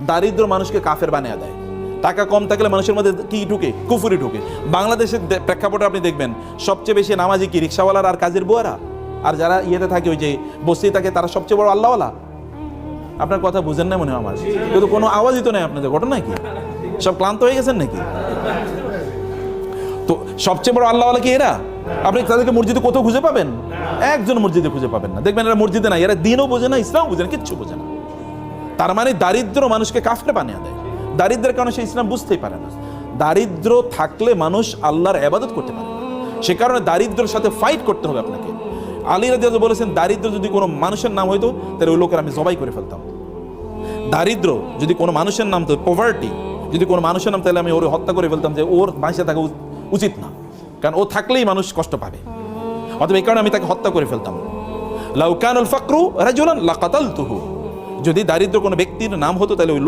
দারিদ্র মানুষকে কাফের বানিয়ে দেয়। টাকা কম থাকলে মানুষের মধ্যে কি ঢুকে? কুফুরি ঢুকে। বাংলাদেশের প্রেক্ষাপটে আপনি দেখবেন সবচেয়ে বেশি নামাজি কি রিক্সাওয়ালার আর কাজের বুয়ারা, আর যারা ইয়েতে থাকে ওই যে বস্তি থাকে তারা সবচেয়ে বড় আল্লাহওয়ালা। আপনার কথা বুঝেন না মনে হয় আমার, কিন্তু কোনো আওয়াজই তো নেই আপনাদের। ঘটনা কি? সব ক্লান্ত হয়ে গেছেন নাকি? তো সবচেয়ে বড় আল্লাহওয়ালা কি এরা? আপনি তাদেরকে মসজিদে কোথাও খুঁজে পাবেন? একজন মসজিদে খুঁজে পাবেন না। দেখবেন এরা মসজিদে না, এরা দিনও বোঝে না, ইসলামও বোঝে না, কিচ্ছু বোঝে না। তার মানে দারিদ্র মানুষকে কাফের বানিয়ে দেয়। দারিদ্রের কারণে সে ইসলাম বুঝতেই পারে না। দারিদ্র থাকলে মানুষ আল্লাহর ইবাদত করতে পারে না। সে কারণে দারিদ্রের সাথে ফাইট করতে হবে আপনাকে। আলী রাদিয়াল্লাহু বলেছেন, দারিদ্র যদি কোনো মানুষের নাম হইতো তাহলে ওই লোকের আমি জবাই করে ফেলতাম। দারিদ্র যদি কোনো মানুষের নাম, তো পভার্টি যদি কোনো মানুষের নাম, তাহলে আমি ওর হত্যা করে ফেলতাম, যে ওর বাঁচে থাকা উচিত না, কারণ ও থাকলেই মানুষ কষ্ট পাবে। অতএব এই কারণে আমি তাকে হত্যা করে ফেলতাম। লাউ কানাল ফাকরু রাজুলান লাকাতালতুহু, যদি দারিদ্র কোনো ব্যক্তির নাম হতো তাহলে ওই